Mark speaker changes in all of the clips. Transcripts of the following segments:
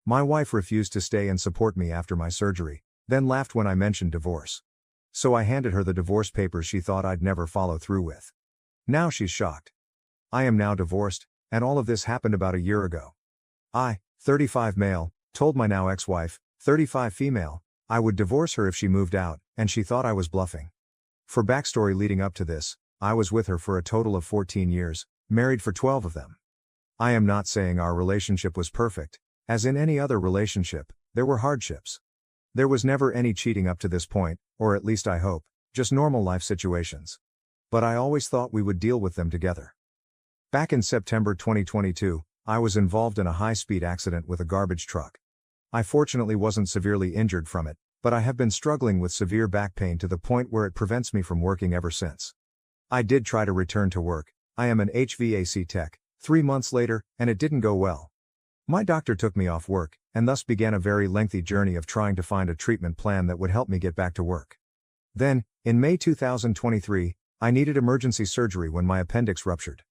Speaker 1: My wife refused to stay and support me after my surgery, then laughed when I mentioned divorce. So I handed her the divorce papers she thought I'd never follow through with. Now she's shocked. I am now divorced, and all of this happened about a year ago. I, 35 male, told my now ex-wife, 35 female, I would divorce her if she moved out, and she thought I was bluffing. For backstory leading up to this, I was with her for a total of 14 years, married for 12 of them. I am not saying our relationship was perfect. As in any other relationship, there were hardships. There was never any cheating up to this point, or at least I hope, just normal life situations. But I always thought we would deal with them together. Back in September 2022, I was involved in a high-speed accident with a garbage truck. I fortunately wasn't severely injured from it, but I have been struggling with severe back pain to the point where it prevents me from working ever since. I did try to return to work. I am an HVAC tech, 3 months later, and it didn't go well. My doctor took me off work, and thus began a very lengthy journey of trying to find a treatment plan that would help me get back to work. Then, in May 2023, I needed emergency surgery when my appendix ruptured.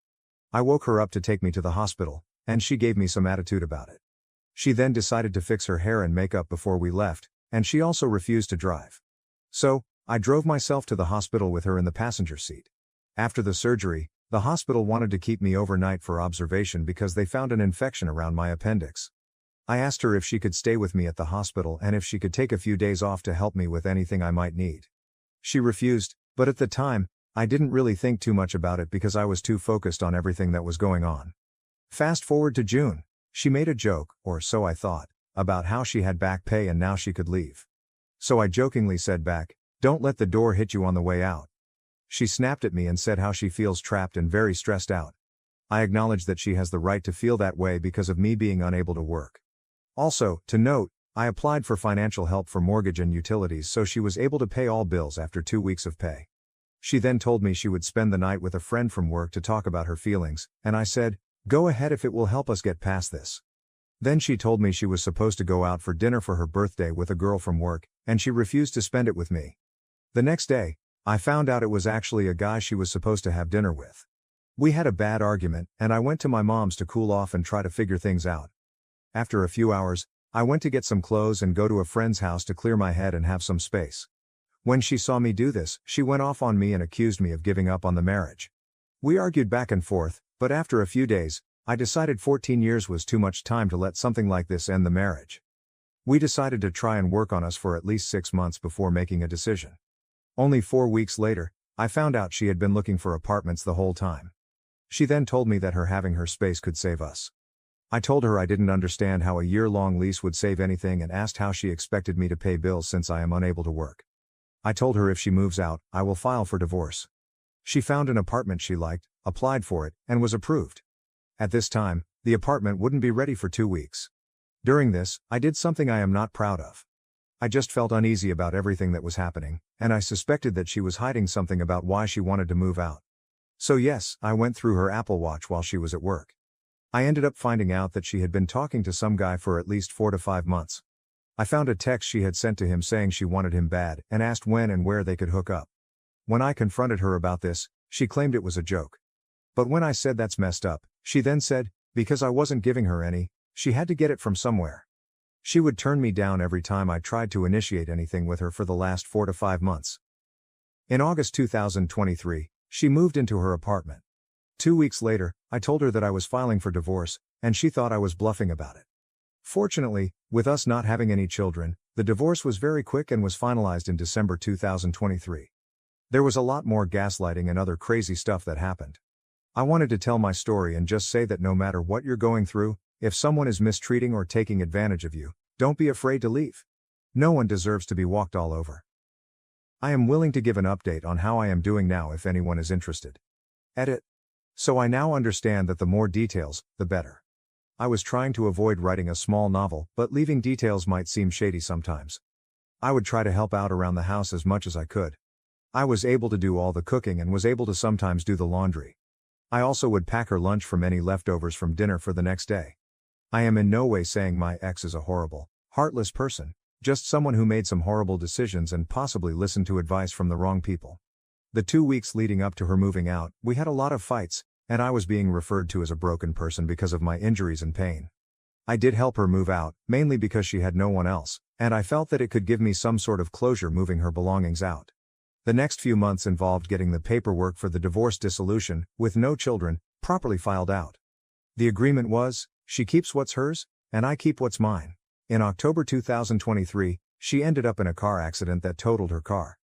Speaker 1: I woke her up to take me to the hospital, and she gave me some attitude about it. She then decided to fix her hair and makeup before we left, and she also refused to drive. So, I drove myself to the hospital with her in the passenger seat. After the surgery, the hospital wanted to keep me overnight for observation because they found an infection around my appendix. I asked her if she could stay with me at the hospital and if she could take a few days off to help me with anything I might need. She refused, but at the time, I didn't really think too much about it because I was too focused on everything that was going on. Fast forward to June, she made a joke, or so I thought, about how she had back pay and now she could leave. So I jokingly said back, "Don't let the door hit you on the way out." She snapped at me and said how she feels trapped and very stressed out. I acknowledged that she has the right to feel that way because of me being unable to work. Also, to note, I applied for financial help for mortgage and utilities so she was able to pay all bills after 2 weeks of pay. She then told me she would spend the night with a friend from work to talk about her feelings, and I said, "Go ahead if it will help us get past this." Then she told me she was supposed to go out for dinner for her birthday with a girl from work, and she refused to spend it with me. The next day, I found out it was actually a guy she was supposed to have dinner with. We had a bad argument, and I went to my mom's to cool off and try to figure things out. After a few hours, I went to get some clothes and go to a friend's house to clear my head and have some space. When she saw me do this, she went off on me and accused me of giving up on the marriage. We argued back and forth, but after a few days, I decided 14 years was too much time to let something like this end the marriage. We decided to try and work on us for at least 6 months before making a decision. Only 4 weeks later, I found out she had been looking for apartments the whole time. She then told me that her having her space could save us. I told her I didn't understand how a year-long lease would save anything and asked how she expected me to pay bills since I am unable to work. I told her if she moves out, I will file for divorce. She found an apartment she liked, applied for it, and was approved. At this time, the apartment wouldn't be ready for 2 weeks. During this, I did something I am not proud of. I just felt uneasy about everything that was happening, and I suspected that she was hiding something about why she wanted to move out. So yes, I went through her Apple Watch while she was at work. I ended up finding out that she had been talking to some guy for at least 4 to 5 months. I found a text she had sent to him saying she wanted him bad and asked when and where they could hook up. When I confronted her about this, she claimed it was a joke. But when I said that's messed up, she then said, because I wasn't giving her any, she had to get it from somewhere. She would turn me down every time I tried to initiate anything with her for the last 4 to 5 months. In August 2023, she moved into her apartment. 2 weeks later, I told her that I was filing for divorce, and she thought I was bluffing about it. Fortunately, with us not having any children, the divorce was very quick and was finalized in December 2023. There was a lot more gaslighting and other crazy stuff that happened. I wanted to tell my story and just say that no matter what you're going through, if someone is mistreating or taking advantage of you, don't be afraid to leave. No one deserves to be walked all over. I am willing to give an update on how I am doing now if anyone is interested. Edit. So I now understand that the more details, the better. I was trying to avoid writing a small novel, but leaving details might seem shady sometimes. I would try to help out around the house as much as I could. I was able to do all the cooking and was able to sometimes do the laundry. I also would pack her lunch from any leftovers from dinner for the next day. I am in no way saying my ex is a horrible, heartless person, just someone who made some horrible decisions and possibly listened to advice from the wrong people. The 2 weeks leading up to her moving out, we had a lot of fights, and I was being referred to as a broken person because of my injuries and pain. I did help her move out, mainly because she had no one else, and I felt that it could give me some sort of closure moving her belongings out. The next few months involved getting the paperwork for the divorce dissolution, with no children, properly filed out. The agreement was, she keeps what's hers, and I keep what's mine. In October 2023, she ended up in a car accident that totaled her car.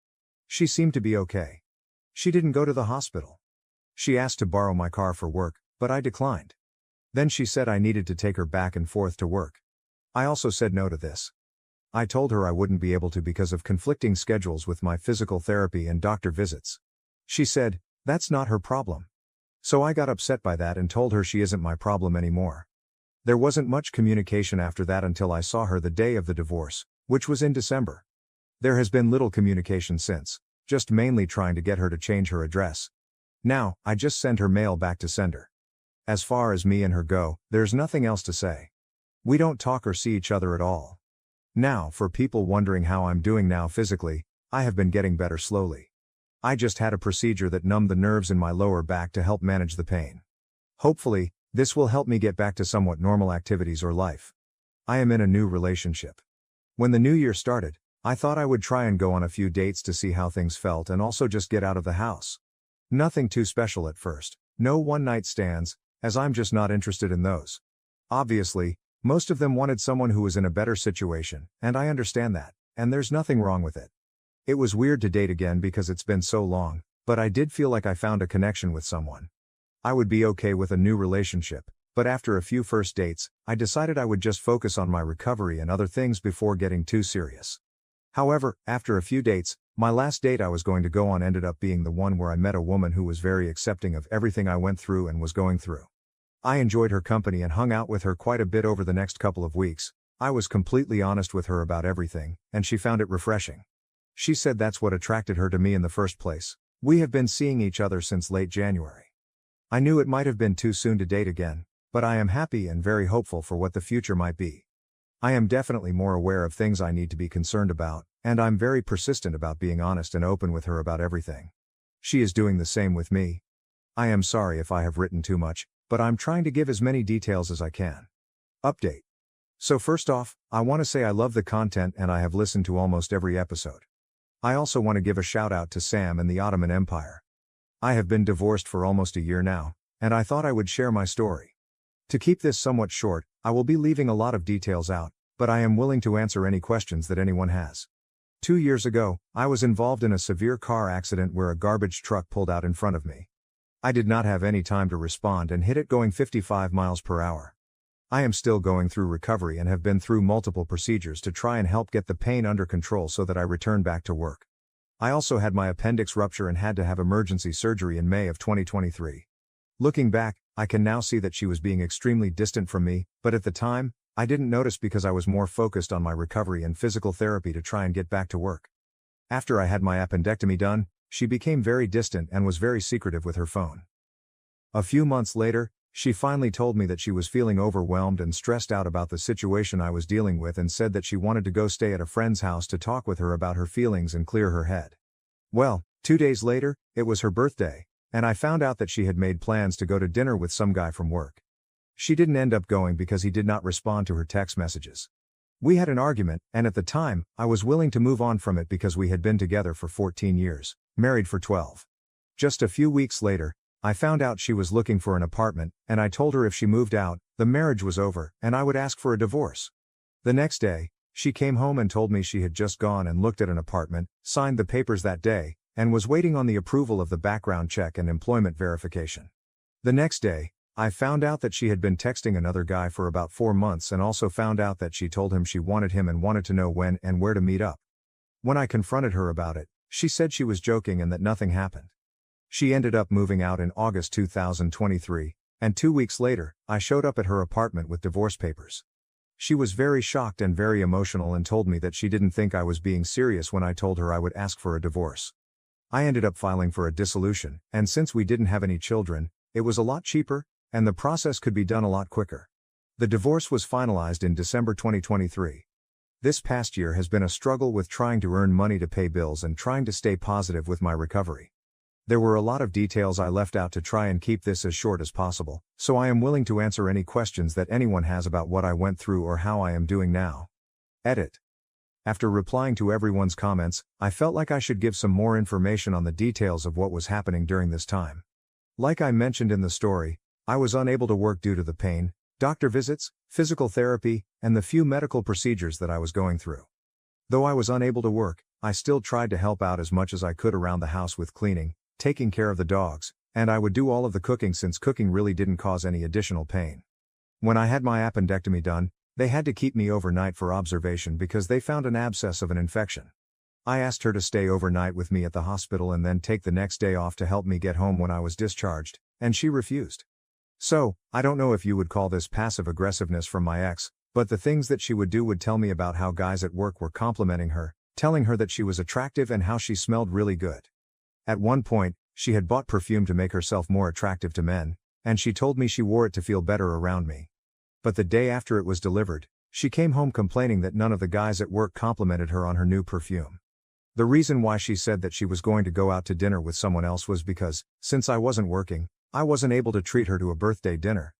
Speaker 1: She seemed to be okay. She didn't go to the hospital. She asked to borrow my car for work, but I declined. Then she said I needed to take her back and forth to work. I also said no to this. I told her I wouldn't be able to because of conflicting schedules with my physical therapy and doctor visits. She said, that's not her problem. So I got upset by that and told her she isn't my problem anymore. There wasn't much communication after that until I saw her the day of the divorce, which was in December. There has been little communication since, just mainly trying to get her to change her address. Now, I just send her mail back to sender. As far as me and her go, there's nothing else to say. We don't talk or see each other at all. Now, for people wondering how I'm doing now physically, I have been getting better slowly. I just had a procedure that numbed the nerves in my lower back to help manage the pain. Hopefully, this will help me get back to somewhat normal activities or life. I am in a new relationship. When the new year started, I thought I would try and go on a few dates to see how things felt and also just get out of the house. Nothing too special at first, no one-night stands, as I'm just not interested in those. Obviously, most of them wanted someone who was in a better situation, and I understand that, and there's nothing wrong with it. It was weird to date again because it's been so long, but I did feel like I found a connection with someone. I would be okay with a new relationship, but after a few first dates, I decided I would just focus on my recovery and other things before getting too serious. However, after a few dates, my last date I was going to go on ended up being the one where I met a woman who was very accepting of everything I went through and was going through. I enjoyed her company and hung out with her quite a bit over the next couple of weeks. I was completely honest with her about everything, and she found it refreshing. She said that's what attracted her to me in the first place. We have been seeing each other since late January. I knew it might have been too soon to date again, but I am happy and very hopeful for what the future might be. I am definitely more aware of things I need to be concerned about, and I'm very persistent about being honest and open with her about everything. She is doing the same with me. I am sorry if I have written too much, but I'm trying to give as many details as I can. Update. So first off, I want to say I love the content and I have listened to almost every episode. I also want to give a shout out to Sam and the Ottoman Empire. I have been divorced for almost a year now, and I thought I would share my story. To keep this somewhat short, I will be leaving a lot of details out, but I am willing to answer any questions that anyone has. 2 years ago, I was involved in a severe car accident where a garbage truck pulled out in front of me. I did not have any time to respond and hit it going 55 miles per hour. I am still going through recovery and have been through multiple procedures to try and help get the pain under control so that I return back to work. I also had my appendix rupture and had to have emergency surgery in May of 2023. Looking back, I can now see that she was being extremely distant from me, but at the time, I didn't notice because I was more focused on my recovery and physical therapy to try and get back to work. After I had my appendectomy done, she became very distant and was very secretive with her phone. A few months later, she finally told me that she was feeling overwhelmed and stressed out about the situation I was dealing with and said that she wanted to go stay at a friend's house to talk with her about her feelings and clear her head. Well, 2 days later, it was her birthday, and I found out that she had made plans to go to dinner with some guy from work. She didn't end up going because he did not respond to her text messages. We had an argument, and at the time, I was willing to move on from it because we had been together for 14 years, married for 12. Just a few weeks later, I found out she was looking for an apartment, and I told her if she moved out, the marriage was over, and I would ask for a divorce. The next day, she came home and told me she had just gone and looked at an apartment, signed the papers that day, and was waiting on the approval of the background check and employment verification. The next day, I found out that she had been texting another guy for about 4 months and also found out that she told him she wanted him and wanted to know when and where to meet up. When I confronted her about it, she said she was joking and that nothing happened. She ended up moving out in August 2023, and 2 weeks later, I showed up at her apartment with divorce papers. She was very shocked and very emotional and told me that she didn't think I was being serious when I told her I would ask for a divorce. I ended up filing for a dissolution, and since we didn't have any children, it was a lot cheaper, and the process could be done a lot quicker. The divorce was finalized in December 2023. This past year has been a struggle with trying to earn money to pay bills and trying to stay positive with my recovery. There were a lot of details I left out to try and keep this as short as possible, so I am willing to answer any questions that anyone has about what I went through or how I am doing now. Edit. After replying to everyone's comments, I felt like I should give some more information on the details of what was happening during this time. Like I mentioned in the story, I was unable to work due to the pain, doctor visits, physical therapy, and the few medical procedures that I was going through. Though I was unable to work, I still tried to help out as much as I could around the house with cleaning, taking care of the dogs, and I would do all of the cooking since cooking really didn't cause any additional pain. When I had my appendectomy done, they had to keep me overnight for observation because they found an abscess of an infection. I asked her to stay overnight with me at the hospital and then take the next day off to help me get home when I was discharged, and she refused. So, I don't know if you would call this passive aggressiveness from my ex, but the things that she would do would tell me about how guys at work were complimenting her, telling her that she was attractive and how she smelled really good. At one point, she had bought perfume to make herself more attractive to men, and she told me she wore it to feel better around me. But the day after it was delivered, she came home complaining that none of the guys at work complimented her on her new perfume. The reason why she said that she was going to go out to dinner with someone else was because, since I wasn't working, I wasn't able to treat her to a birthday dinner.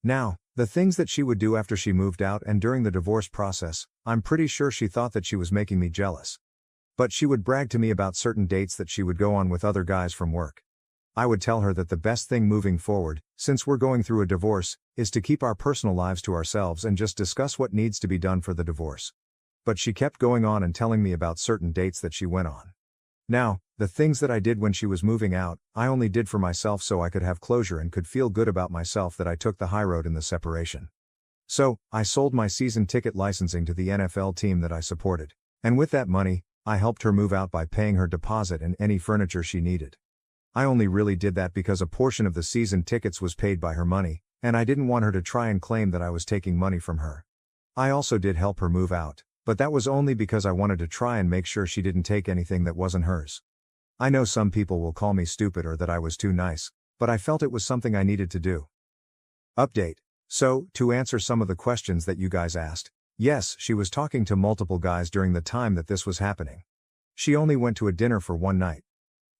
Speaker 1: Now, the things that she would do after she moved out and during the divorce process, I'm pretty sure she thought that she was making me jealous. But she would brag to me about certain dates that she would go on with other guys from work. I would tell her that the best thing moving forward, since we're going through a divorce, is to keep our personal lives to ourselves and just discuss what needs to be done for the divorce. But she kept going on and telling me about certain dates that she went on. Now, the things that I did when she was moving out, I only did for myself so I could have closure and could feel good about myself that I took the high road in the separation. So, I sold my season ticket licensing to the NFL team that I supported, and with that money, I helped her move out by paying her deposit and any furniture she needed. I only really did that because a portion of the season tickets was paid by her money, and I didn't want her to try and claim that I was taking money from her. I also did help her move out, but that was only because I wanted to try and make sure she didn't take anything that wasn't hers. I know some people will call me stupid or that I was too nice, but I felt it was something I needed to do. Update. So, to answer some of the questions that you guys asked, yes, she was talking to multiple guys during the time that this was happening. She only went to a dinner for one night.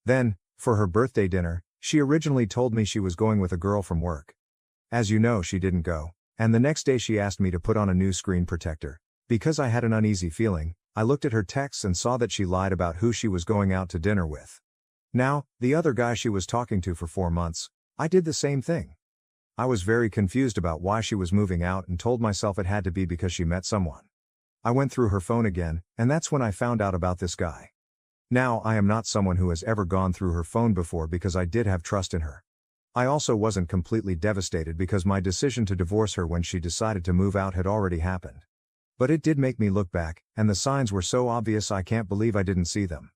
Speaker 1: Then, for her birthday dinner, she originally told me she was going with a girl from work. As you know, she didn't go, and the next day she asked me to put on a new screen protector. Because I had an uneasy feeling, I looked at her texts and saw that she lied about who she was going out to dinner with. Now, the other guy she was talking to for 4 months, I did the same thing. I was very confused about why she was moving out and told myself it had to be because she met someone. I went through her phone again, and that's when I found out about this guy. Now, I am not someone who has ever gone through her phone before because I did have trust in her. I also wasn't completely devastated because my decision to divorce her when she decided to move out had already happened. But it did make me look back, and the signs were so obvious I can't believe I didn't see them.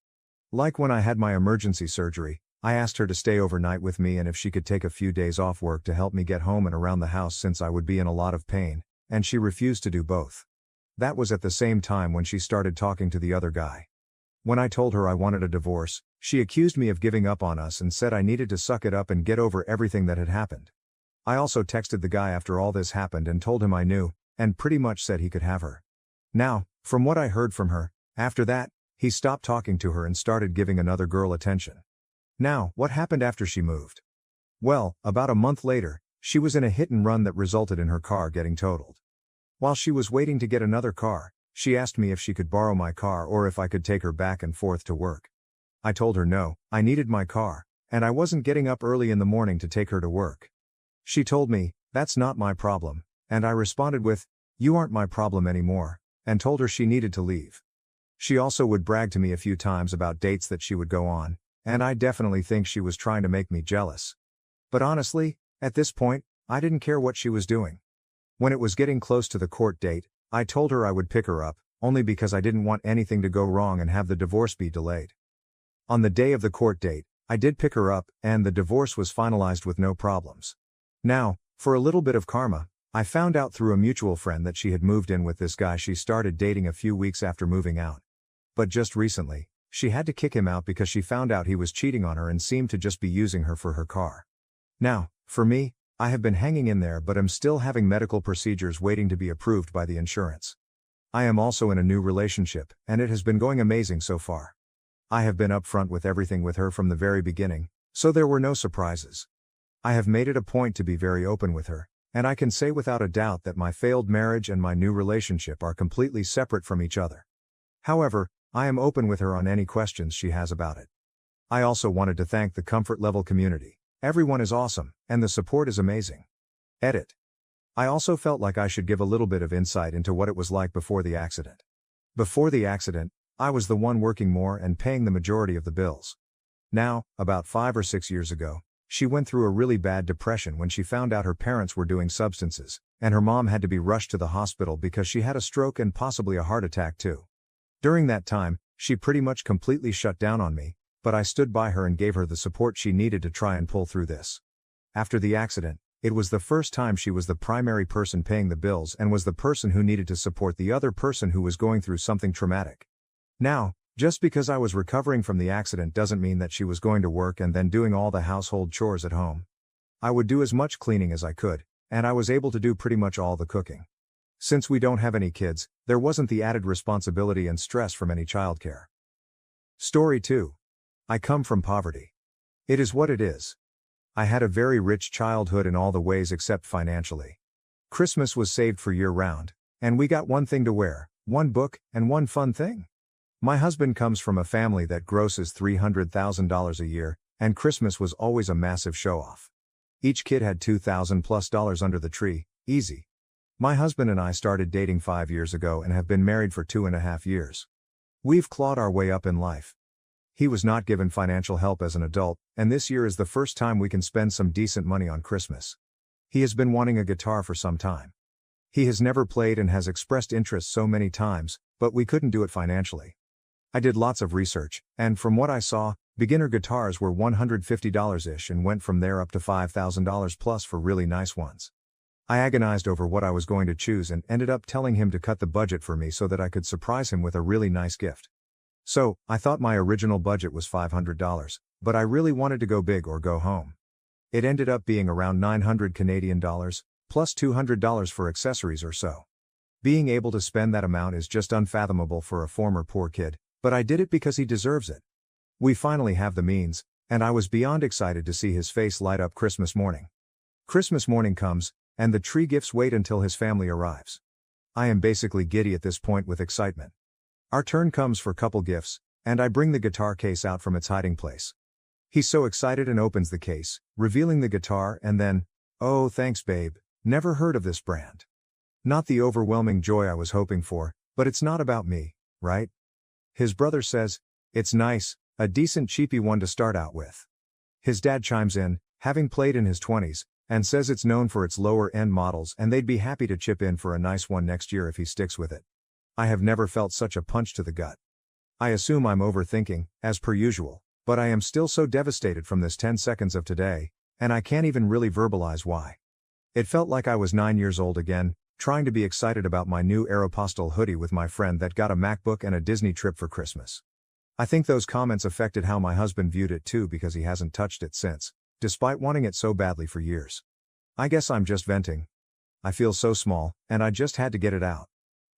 Speaker 1: Like when I had my emergency surgery, I asked her to stay overnight with me and if she could take a few days off work to help me get home and around the house since I would be in a lot of pain, and she refused to do both. That was at the same time when she started talking to the other guy. When I told her I wanted a divorce, she accused me of giving up on us and said I needed to suck it up and get over everything that had happened. I also texted the guy after all this happened and told him I knew, and pretty much said he could have her. Now, from what I heard from her, after that, he stopped talking to her and started giving another girl attention. Now, what happened after she moved? Well, about a month later, she was in a hit and run that resulted in her car getting totaled. While she was waiting to get another car, she asked me if she could borrow my car or if I could take her back and forth to work. I told her no, I needed my car, and I wasn't getting up early in the morning to take her to work. She told me, "That's not my problem," and I responded with, "You aren't my problem anymore," and told her she needed to leave. She also would brag to me a few times about dates that she would go on, and I definitely think she was trying to make me jealous. But honestly, at this point, I didn't care what she was doing. When it was getting close to the court date, I told her I would pick her up, only because I didn't want anything to go wrong and have the divorce be delayed. On the day of the court date, I did pick her up, and the divorce was finalized with no problems. Now, for a little bit of karma, I found out through a mutual friend that she had moved in with this guy she started dating a few weeks after moving out. But just recently, she had to kick him out because she found out he was cheating on her and seemed to just be using her for her car. Now, for me, I have been hanging in there but am still having medical procedures waiting to be approved by the insurance. I am also in a new relationship, and it has been going amazing so far. I have been upfront with everything with her from the very beginning, So there were no surprises. I have made it a point to be very open with her, and I can say without a doubt that my failed marriage and my new relationship are completely separate from each other. However, I am open with her on any questions she has about it. I also wanted to thank the Comfort Level community. Everyone is awesome, and the support is amazing. Edit. I also felt like I should give a little bit of insight into what it was like before the accident. Before the accident, I was the one working more and paying the majority of the bills. Now, about 5 or 6 years ago, she went through a really bad depression when she found out her parents were doing substances, and her mom had to be rushed to the hospital because she had a stroke and possibly a heart attack too. During that time, she pretty much completely shut down on me, but I stood by her and gave her the support she needed to try and pull through this. After the accident, it was the first time she was the primary person paying the bills and was the person who needed to support the other person who was going through something traumatic. Now, just because I was recovering from the accident doesn't mean that she was going to work and then doing all the household chores at home. I would do as much cleaning as I could, and I was able to do pretty much all the cooking. Since we don't have any kids, there wasn't the added responsibility and stress from any childcare. Story 2. I come from poverty. It is what it is. I had a very rich childhood in all the ways except financially. Christmas was saved for year-round, and we got one thing to wear, one book, and one fun thing. My husband comes from a family that grosses $300,000 a year, and Christmas was always a massive show-off. Each kid had $2,000+ under the tree, easy. My husband and I started dating 5 years ago and have been married for 2.5 years. We've clawed our way up in life. He was not given financial help as an adult, and this year is the first time we can spend some decent money on Christmas. He has been wanting a guitar for some time. He has never played and has expressed interest so many times, but we couldn't do it financially. I did lots of research, and from what I saw, beginner guitars were $150-ish and went from there up to $5,000 plus for really nice ones. I agonized over what I was going to choose and ended up telling him to cut the budget for me so that I could surprise him with a really nice gift. So, I thought my original budget was $500, but I really wanted to go big or go home. It ended up being around $900 Canadian dollars, plus $200 for accessories or so. Being able to spend that amount is just unfathomable for a former poor kid, but I did it because he deserves it. We finally have the means, and I was beyond excited to see his face light up Christmas morning. Christmas morning comes, and the tree gifts wait until his family arrives. I am basically giddy at this point with excitement. Our turn comes for couple gifts, and I bring the guitar case out from its hiding place. He's so excited and opens the case, revealing the guitar and then, "Oh, thanks babe, never heard of this brand." Not the overwhelming joy I was hoping for, but it's not about me, right? His brother says, "It's nice, a decent cheapy one to start out with." His dad chimes in, having played in his 20s, and says it's known for its lower-end models and they'd be happy to chip in for a nice one next year if he sticks with it. I have never felt such a punch to the gut. I assume I'm overthinking, as per usual, but I am still so devastated from this 10 seconds of today, and I can't even really verbalize why. It felt like I was 9 years old again, trying to be excited about my new Aeropostale hoodie with my friend that got a MacBook and a Disney trip for Christmas. I think those comments affected how my husband viewed it too because he hasn't touched it since, despite wanting it so badly for years. I guess I'm just venting. I feel so small, and I just had to get it out.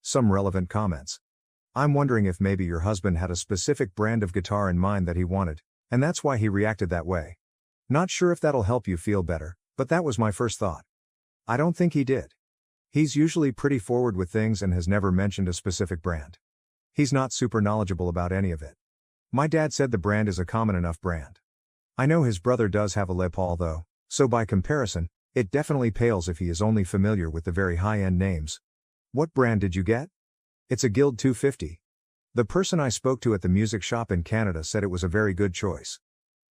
Speaker 1: Some relevant comments. I'm wondering if maybe your husband had a specific brand of guitar in mind that he wanted, and that's why he reacted that way. Not sure if that'll help you feel better, but that was my first thought. I don't think he did. He's usually pretty forward with things and has never mentioned a specific brand. He's not super knowledgeable about any of it. My dad said the brand is a common enough brand. I know his brother does have a Les Paul though, so by comparison, it definitely pales if he is only familiar with the very high-end names. What brand did you get? It's a Guild 250. The person I spoke to at the music shop in Canada said it was a very good choice.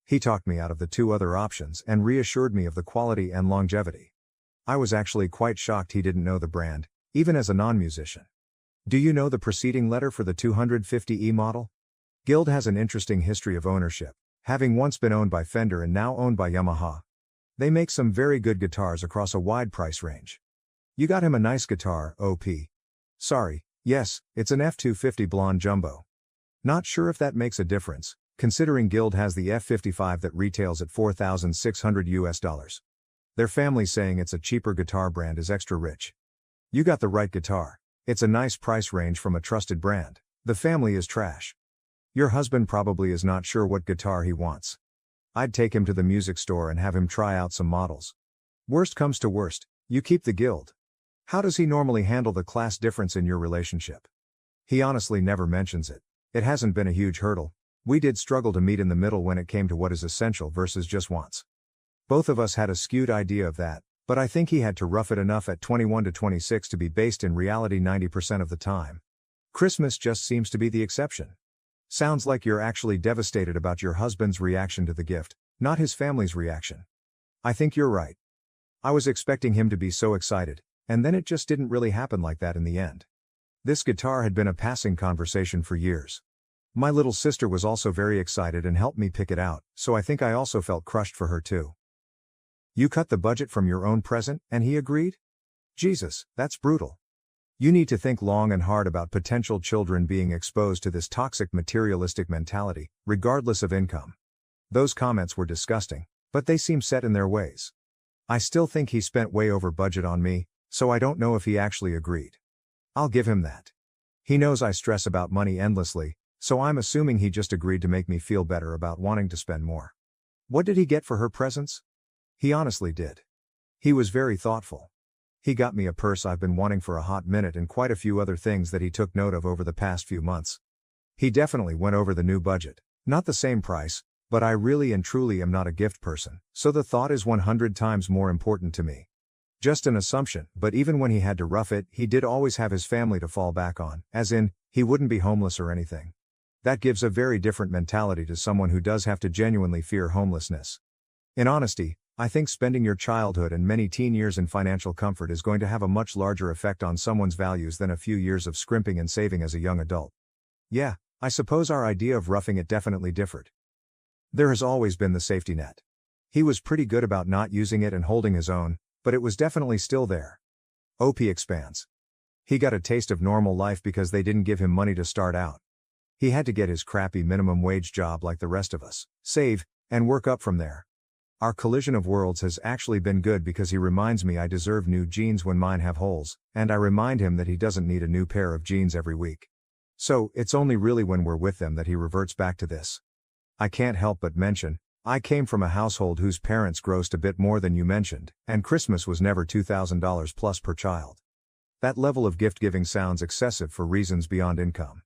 Speaker 1: He talked me out of the two other options and reassured me of the quality and longevity. I was actually quite shocked he didn't know the brand, even as a non-musician. Do you know the preceding letter for the 250E model? Guild has an interesting history of ownership, having once been owned by Fender and now owned by Yamaha. They make some very good guitars across a wide price range. You got him a nice guitar, OP. Sorry, yes, it's an F250 Blonde Jumbo. Not sure if that makes a difference, considering Guild has the F55 that retails at $4,600. Their family saying it's a cheaper guitar brand is extra rich. You got the right guitar. It's a nice price range from a trusted brand. The family is trash. Your husband probably is not sure what guitar he wants. I'd take him to the music store and have him try out some models. Worst comes to worst, you keep the guild. How does he normally handle the class difference in your relationship? He honestly never mentions it. It hasn't been a huge hurdle. We did struggle to meet in the middle when it came to what is essential versus just wants. Both of us had a skewed idea of that, but I think he had to rough it enough at 21 to 26 to be based in reality 90% of the time. Christmas just seems to be the exception. Sounds like you're actually devastated about your husband's reaction to the gift, not his family's reaction. I think you're right. I was expecting him to be so excited, and then it just didn't really happen like that in the end. This guitar had been a passing conversation for years. My little sister was also very excited and helped me pick it out, so I think I also felt crushed for her too. You cut the budget from your own present, and he agreed? Jesus, that's brutal. You need to think long and hard about potential children being exposed to this toxic materialistic mentality, regardless of income. Those comments were disgusting, but they seem set in their ways. I still think he spent way over budget on me, so I don't know if he actually agreed. I'll give him that. He knows I stress about money endlessly, so I'm assuming he just agreed to make me feel better about wanting to spend more. What did he get for her presents? He honestly did. He was very thoughtful. He got me a purse I've been wanting for a hot minute and quite a few other things that he took note of over the past few months. He definitely went over the new budget. Not the same price, but I really and truly am not a gift person, so the thought is 100 times more important to me. Just an assumption, but even when he had to rough it, he did always have his family to fall back on, as in, he wouldn't be homeless or anything. That gives a very different mentality to someone who does have to genuinely fear homelessness. In honesty, I think spending your childhood and many teen years in financial comfort is going to have a much larger effect on someone's values than a few years of scrimping and saving as a young adult. Yeah, I suppose our idea of roughing it definitely differed. There has always been the safety net. He was pretty good about not using it and holding his own, but it was definitely still there. OP expands. He got a taste of normal life because they didn't give him money to start out. He had to get his crappy minimum wage job like the rest of us, save, and work up from there. Our collision of worlds has actually been good because he reminds me I deserve new jeans when mine have holes, and I remind him that he doesn't need a new pair of jeans every week. So, it's only really when we're with them that he reverts back to this. I can't help but mention, I came from a household whose parents grossed a bit more than you mentioned, and Christmas was never $2,000 plus per child. That level of gift giving sounds excessive for reasons beyond income.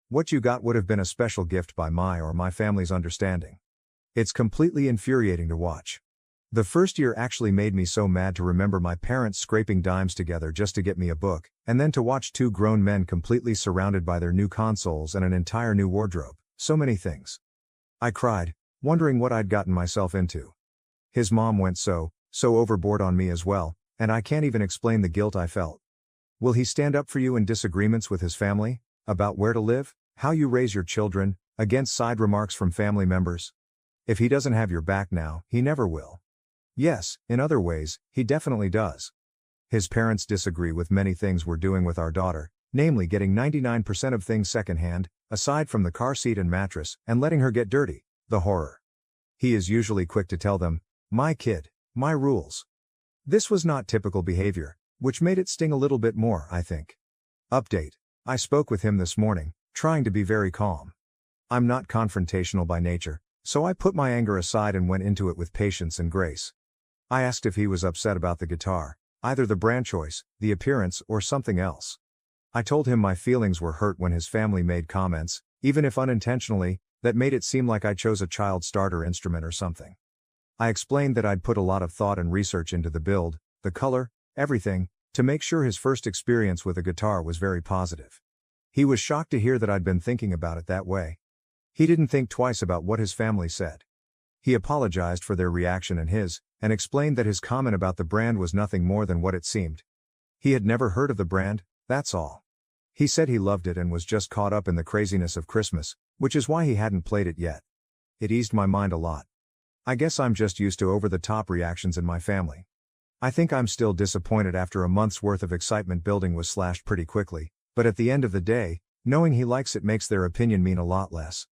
Speaker 1: What you got would have been a special gift by my or my family's understanding. It's completely infuriating to watch. The first year actually made me so mad to remember my parents scraping dimes together just to get me a book, and then to watch two grown men completely surrounded by their new consoles and an entire new wardrobe, so many things. I cried, wondering what I'd gotten myself into. His mom went so overboard on me as well, and I can't even explain the guilt I felt. Will he stand up for you in disagreements with his family, about where to live, how you raise your children, against side remarks from family members? If he doesn't have your back now, he never will. Yes, in other ways, he definitely does. His parents disagree with many things we're doing with our daughter, namely getting 99% of things secondhand, aside from the car seat and mattress, and letting her get dirty, the horror. He is usually quick to tell them, "My kid, my rules." This was not typical behavior, which made it sting a little bit more, I think. Update. I spoke with him this morning, trying to be very calm. I'm not confrontational by nature, so I put my anger aside and went into it with patience and grace. I asked if he was upset about the guitar, either the brand choice, the appearance, or something else. I told him my feelings were hurt when his family made comments, even if unintentionally, that made it seem like I chose a child starter instrument or something. I explained that I'd put a lot of thought and research into the build, the color, everything, to make sure his first experience with a guitar was very positive. He was shocked to hear that I'd been thinking about it that way. He didn't think twice about what his family said. He apologized for their reaction and explained that his comment about the brand was nothing more than what it seemed. He had never heard of the brand, that's all. He said he loved it and was just caught up in the craziness of Christmas, which is why he hadn't played it yet. It eased my mind a lot. I guess I'm just used to over-the-top reactions in my family. I think I'm still disappointed after a month's worth of excitement building was slashed pretty quickly, but at the end of the day, knowing he likes it makes their opinion mean a lot less.